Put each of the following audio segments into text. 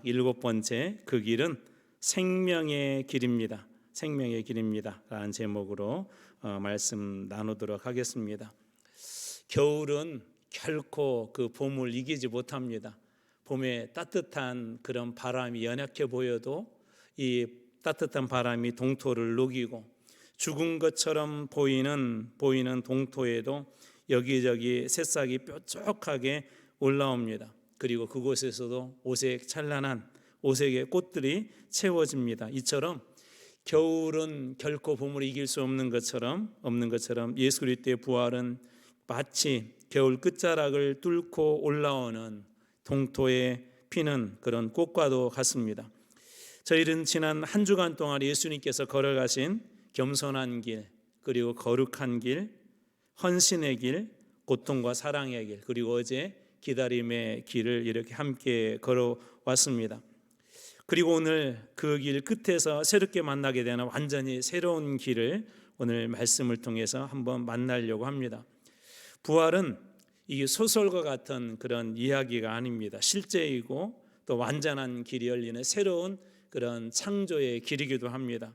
일곱 번째, 그 길은 생명의 길입니다. 생명의 길입니다 라는 제목으로 말씀 나누도록 하겠습니다. 겨울은 결코 그 봄을 이기지 못합니다. 봄에 따뜻한 그런 바람이 연약해 보여도 이 따뜻한 바람이 동토를 녹이고 죽은 것처럼 보이는 동토에도 여기저기 새싹이 뾰족하게 올라옵니다. 그리고 그곳에서도 오색 찬란한 오색의 꽃들이 채워집니다. 이처럼 겨울은 결코 봄을 이길 수 없는 것처럼 예수 그리스도의 부활은 마치 겨울 끝자락을 뚫고 올라오는 동토에 피는 그런 꽃과도 같습니다. 저희는 지난 한 주간 동안 예수님께서 걸어가신 겸손한 길, 그리고 거룩한 길, 헌신의 길, 고통과 사랑의 길, 그리고 어제 기다림의 길을 이렇게 함께 걸어왔습니다. 그리고 오늘 그 길 끝에서 새롭게 만나게 되는 완전히 새로운 길을 오늘 말씀을 통해서 한번 만나려고 합니다. 부활은 이게 소설과 같은 그런 이야기가 아닙니다. 실제이고 또 완전한 길이 열리는 새로운 그런 창조의 길이기도 합니다.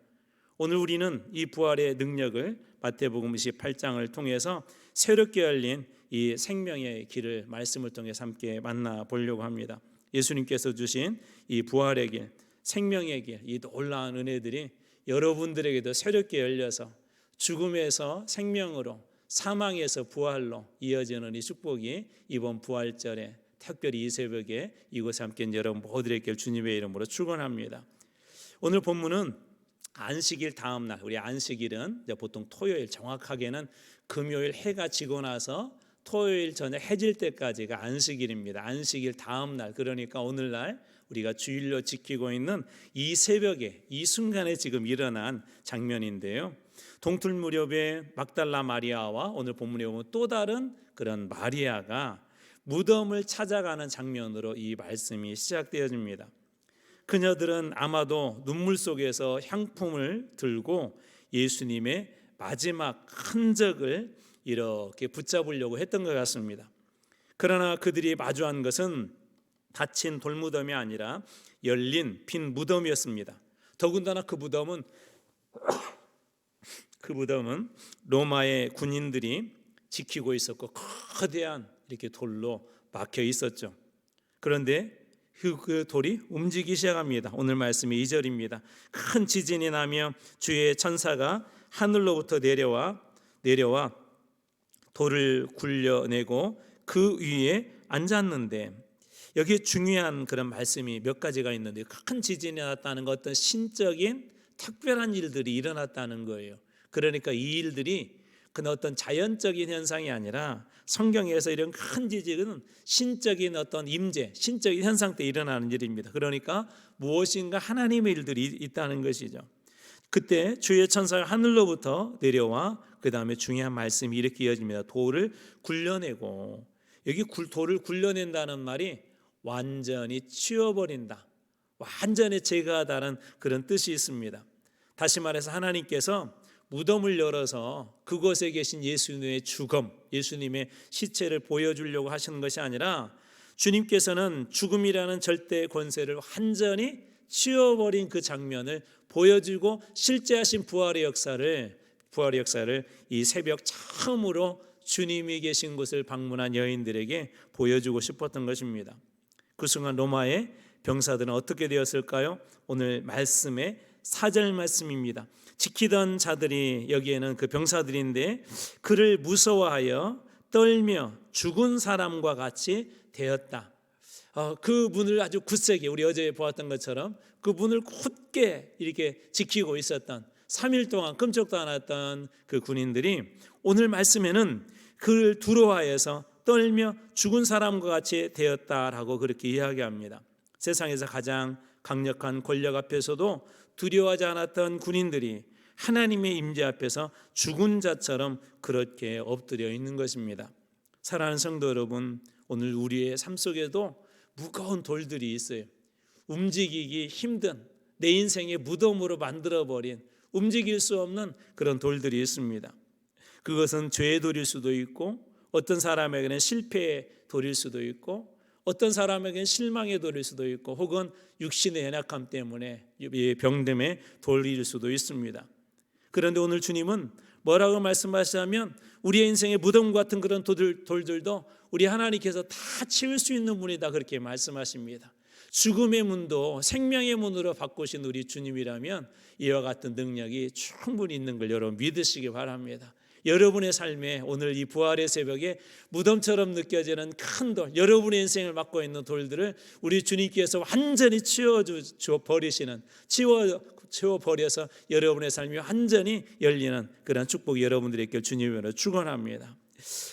오늘 우리는 이 부활의 능력을 마태복음 28장을 통해서 새롭게 열린 이 생명의 길을 말씀을 통해서 함께 만나보려고 합니다. 예수님께서 주신 이 부활의 길, 생명의 길, 이 놀라운 은혜들이 여러분들에게도 새롭게 열려서 죽음에서 생명으로, 사망에서 부활로 이어지는 이 축복이 이번 부활절에 특별히 이 새벽에 이곳에 함께 있는 여러분 모두에게 주님의 이름으로 축원합니다. 오늘 본문은 안식일 다음 날, 우리 안식일은 보통 토요일, 정확하게는 금요일 해가 지고 나서 토요일 저녁 해질 때까지가 안식일입니다. 안식일 다음 날, 그러니까 오늘날 우리가 주일로 지키고 있는 이 새벽에, 이 순간에 지금 일어난 장면인데요. 동틀 무렵에 막달라 마리아와 오늘 본문에 보면 또 다른 그런 마리아가 무덤을 찾아가는 장면으로 이 말씀이 시작되어집니다. 그녀들은 아마도 눈물 속에서 향품을 들고 예수님의 마지막 흔적을 이렇게 붙잡으려고 했던 것 같습니다. 그러나 그들이 마주한 것은 닫힌 돌무덤이 아니라 열린 빈 무덤이었습니다. 더군다나 그 무덤은 로마의 군인들이 지키고 있었고 거대한 이렇게 돌로 막혀 있었죠. 그런데 그 돌이 움직이기 시작합니다. 오늘 말씀이 2절입니다. 큰 지진이 나며 주의 천사가 하늘로부터 내려와 돌을 굴려내고 그 위에 앉았는데, 여기에 중요한 그런 말씀이 몇 가지가 있는데, 큰 지진이 났다는 것, 어떤 신적인 특별한 일들이 일어났다는 거예요. 그러니까 이 일들이 그 어떤 자연적인 현상이 아니라 성경에서 이런 큰 지진은 신적인 어떤 임재, 신적인 현상 때 일어나는 일입니다. 그러니까 무엇인가 하나님의 일들이 있다는 것이죠. 그때 주의 천사가 하늘로부터 내려와 그 다음에 중요한 말씀이 이렇게 이어집니다. 돌을 굴려내고, 여기 돌을 굴려낸다는 말이 완전히 치워버린다, 완전히 제거하다는 그런 뜻이 있습니다. 다시 말해서 하나님께서 무덤을 열어서 그곳에 계신 예수님의 죽음, 예수님의 시체를 보여주려고 하시는 것이 아니라 주님께서는 죽음이라는 절대 권세를 완전히 치워버린 그 장면을 보여주고 실제 하신 부활의 역사를 이 새벽 처음으로 주님이 계신 곳을 방문한 여인들에게 보여주고 싶었던 것입니다. 그 순간 로마의 병사들은 어떻게 되었을까요? 오늘 말씀의 4절 말씀입니다. 지키던 자들이, 여기에는 그 병사들인데, 그를 무서워하여 떨며 죽은 사람과 같이 되었다. 그 문을 아주 굳세게, 우리 어제 보았던 것처럼 그 문을 굳게 이렇게 지키고 있었던, 3일 동안 끔찍도 않았던 그 군인들이 오늘 말씀에는 그를 두려워하여서 떨며 죽은 사람과 같이 되었다라고 그렇게 이야기합니다. 세상에서 가장 강력한 권력 앞에서도 두려워하지 않았던 군인들이 하나님의 임재 앞에서 죽은 자처럼 그렇게 엎드려 있는 것입니다. 사랑하는 성도 여러분, 오늘 우리의 삶 속에도 무거운 돌들이 있어요. 움직이기 힘든, 내 인생의 무덤으로 만들어버린, 움직일 수 없는 그런 돌들이 있습니다. 그것은 죄의 돌일 수도 있고, 어떤 사람에게는 실패의 돌일 수도 있고, 어떤 사람에게는 실망에 돌릴 수도 있고 혹은 육신의 연약함 때문에 병듦에 돌릴 수도 있습니다. 그런데 오늘 주님은 뭐라고 말씀하시냐면 우리의 인생의 무덤 같은 그런 돌들도 우리 하나님께서 다 치울 수 있는 분이다, 그렇게 말씀하십니다. 죽음의 문도 생명의 문으로 바꾸신 우리 주님이라면 이와 같은 능력이 충분히 있는 걸 여러분 믿으시기 바랍니다. 여러분의 삶에 오늘 이 부활의 새벽에 무덤처럼 느껴지는 큰 돌, 여러분의 인생을 맡고 있는 돌들을 우리 주님께서 완전히 치워버려서 여러분의 삶이 완전히 열리는 그런 축복이 여러분들에게 주님으로 축원합니다.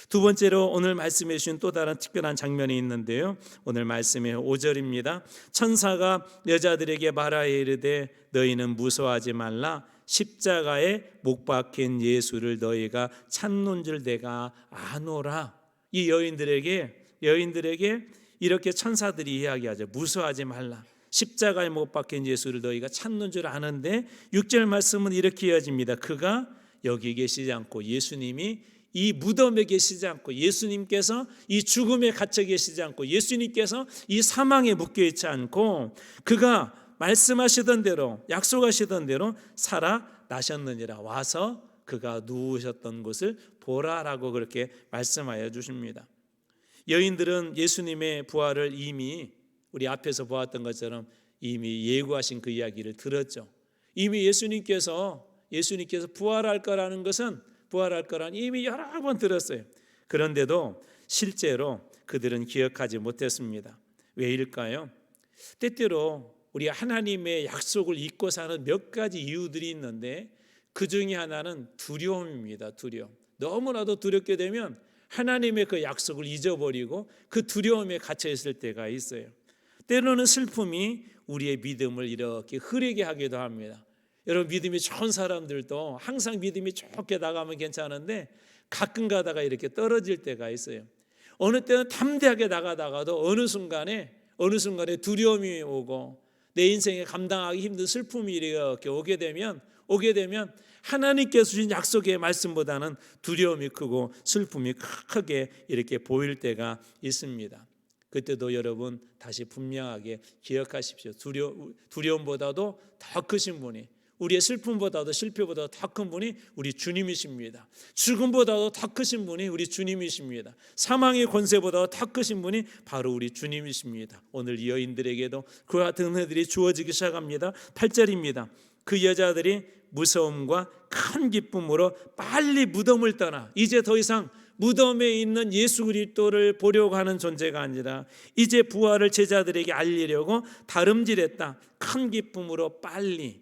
두 번째로 오늘 말씀해 주신 또 다른 특별한 장면이 있는데요, 오늘 말씀의 5절입니다. 천사가 여자들에게 말하여 이르되 너희는 무서워하지 말라. 십자가에 못 박힌 예수를 너희가 찾는 줄 내가 아노라. 이 여인들에게 이렇게 천사들이 이야기하죠. 무서워하지 말라. 십자가에 못 박힌 예수를 너희가 찾는 줄 아는데 6절 말씀은 이렇게 이어집니다. 그가 여기 계시지 않고, 예수님이 이 무덤에 계시지 않고, 예수님께서 이 죽음에 갇혀 계시지 않고, 예수님께서 이 사망에 묶여 있지 않고 그가 말씀하시던 대로, 약속하시던 대로 살아나셨느니라. 와서 그가 누우셨던 곳을 보라라고 그렇게 말씀하여 주십니다. 여인들은 예수님의 부활을 이미 우리 앞에서 보았던 것처럼 이미 예고하신 그 이야기를 들었죠. 이미 예수님께서 부활할 거라는 이미 여러 번 들었어요. 그런데도 실제로 그들은 기억하지 못했습니다. 왜일까요? 때때로 우리 하나님의 약속을 잊고 사는 몇 가지 이유들이 있는데 그 중에 하나는 두려움입니다. 두려움. 너무나도 두렵게 되면 하나님의 그 약속을 잊어버리고 그 두려움에 갇혀 있을 때가 있어요. 때로는 슬픔이 우리의 믿음을 이렇게 흐리게 하기도 합니다. 여러분, 믿음이 좋은 사람들도 항상 믿음이 좋게 나가면 괜찮은데 가끔 가다가 이렇게 떨어질 때가 있어요. 어느 때는 담대하게 나가다가도 어느 순간에 두려움이 오고 내 인생에 감당하기 힘든 슬픔이 이렇게 오게 되면 하나님께서 주신 약속의 말씀보다는 두려움이 크고 슬픔이 크게 이렇게 보일 때가 있습니다. 그때도 여러분 다시 분명하게 기억하십시오. 두려움보다도 더 크신 분이, 우리의 슬픔보다도 실패보다도 더 큰 분이 우리 주님이십니다. 죽음보다도 더 크신 분이 우리 주님이십니다. 사망의 권세보다도 더 크신 분이 바로 우리 주님이십니다. 오늘 이 여인들에게도 그와 같은 은혜들이 주어지기 시작합니다. 8절입니다. 그 여자들이 무서움과 큰 기쁨으로 빨리 무덤을 떠나 이제 더 이상 무덤에 있는 예수 그리스도를 보려고 하는 존재가 아니라 이제 부활을 제자들에게 알리려고 다름질했다. 큰 기쁨으로 빨리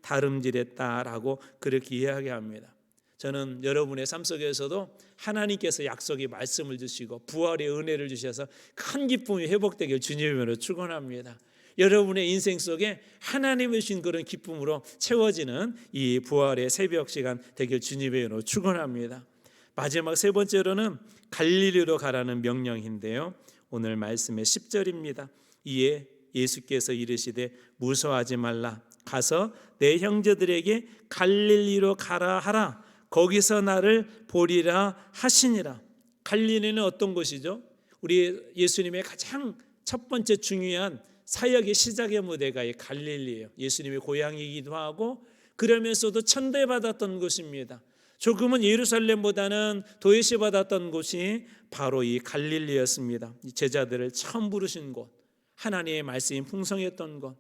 다름질했다라고 그렇게 이야기합니다. 저는 여러분의 삶 속에서도 하나님께서 약속의 말씀을 주시고 부활의 은혜를 주셔서 큰 기쁨이 회복되길 주님으로 축원합니다. 여러분의 인생 속에 하나님의 주신 그런 기쁨으로 채워지는 이 부활의 새벽 시간 되길 주님의 이름으로 축원합니다. 마지막 세 번째로는 갈릴리로 가라는 명령인데요, 오늘 말씀의 10절입니다. 이에 예수께서 이르시되 무서워하지 말라. 가서 내 형제들에게 갈릴리로 가라 하라. 거기서 나를 보리라 하시니라. 갈릴리는 어떤 곳이죠? 우리 예수님의 가장 첫 번째 중요한 사역의 시작의 무대가 이 갈릴리예요. 예수님의 고향이기도 하고 그러면서도 천대받았던 곳입니다. 조금은 예루살렘보다는 도외시받았던 곳이 바로 이 갈릴리였습니다. 제자들을 처음 부르신 곳, 하나님의 말씀이 풍성했던 곳.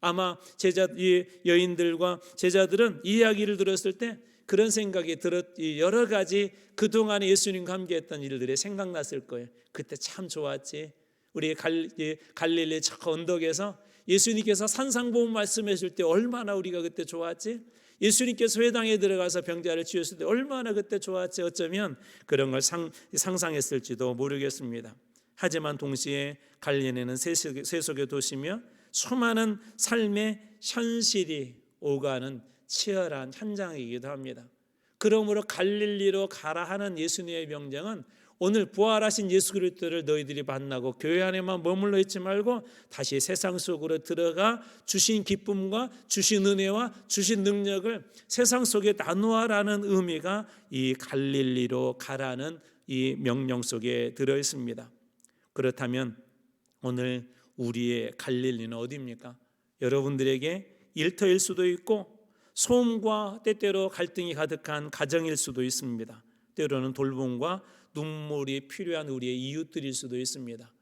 아마 이 여인들과 제자들은 이 이야기를 들었을 때 그런 생각이 여러 가지 그동안에 예수님과 함께했던 일들이 생각났을 거예요. 그때 참 좋았지. 우리 갈릴리 저 언덕에서 예수님께서 산상보훈 말씀해 줄 때 얼마나 우리가 그때 좋았지. 예수님께서 회당에 들어가서 병자를 치유했을 때 얼마나 그때 좋았지. 어쩌면 그런 걸 상상했을지도 모르겠습니다. 하지만 동시에 갈릴리는 세속의 도시며 수많은 삶의 현실이 오가는 치열한 현장이기도 합니다. 그러므로 갈릴리로 가라 하는 예수님의 명령은 오늘 부활하신 예수 그리스도를 너희들이 만나고 교회 안에만 머물러 있지 말고 다시 세상 속으로 들어가 주신 기쁨과 주신 은혜와 주신 능력을 세상 속에 나누어라는 의미가 이 갈릴리로 가라는 이 명령 속에 들어 있습니다. 그렇다면 오늘 우리의 갈릴리는 어디입니까? 여러분들에게 일터일 수도 있고 소음과 때때로 갈등이 가득한 가정일 수도 있습니다. 때로는 돌봄과 눈물이 필요한 우리의 이웃들일 수도 있습니다.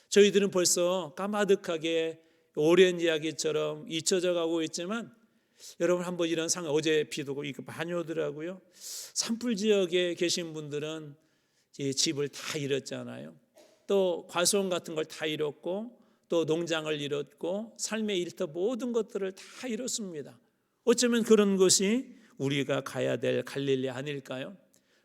저희들은 벌써 까마득하게 오랜 이야기처럼 잊혀져 가고 있지만 여러분 한번 이런 상황, 어제 비도 이거 많이 오더라고요. 산불 지역에 계신 분들은 집을 다 잃었잖아요. 또 과수원 같은 걸 다 잃었고 또 농장을 잃었고 삶의 일터 모든 것들을 다 잃었습니다. 어쩌면 그런 것이 우리가 가야 될 갈릴리 아닐까요?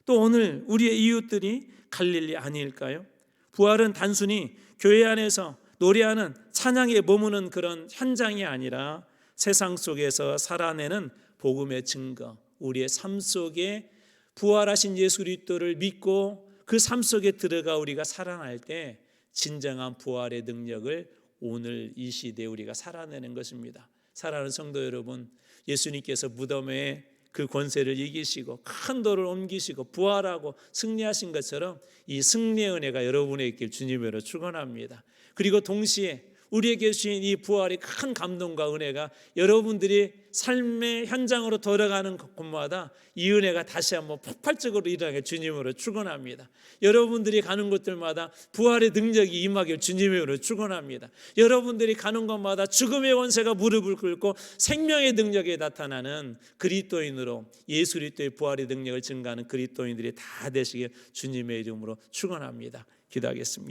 또 오늘 우리의 이웃들이 갈릴리 아닐까요? 부활은 단순히 교회 안에서 노래하는 찬양에 머무는 그런 현장이 아니라 세상 속에서 살아내는 복음의 증거, 우리의 삶 속에 부활하신 예수 그리스도를 믿고 그 삶 속에 들어가 우리가 살아날 때 진정한 부활의 능력을 오늘 이 시대에 우리가 살아내는 것입니다. 사랑하는 성도 여러분, 예수님께서 무덤에 그 권세를 이기시고 큰 돌을 옮기시고 부활하고 승리하신 것처럼 이 승리의 은혜가 여러분에게 있길 주님으로 축원합니다. 그리고 동시에 우리에게 주신 이 부활의 큰 감동과 은혜가 여러분들이 삶의 현장으로 돌아가는 곳마다 이 은혜가 다시 한번 폭발적으로 일어나게 주님으로 축원합니다. 여러분들이 가는 곳들마다 부활의 능력이 임하길 주님으로 축원합니다. 여러분들이 가는 곳마다 죽음의 권세가 무릎을 꿇고 생명의 능력이 나타나는 그리스도인으로 예수 그리스도의 부활의 능력을 증가하는 그리스도인들이 다 되시길 주님의 이름으로 축원합니다. 기도하겠습니다.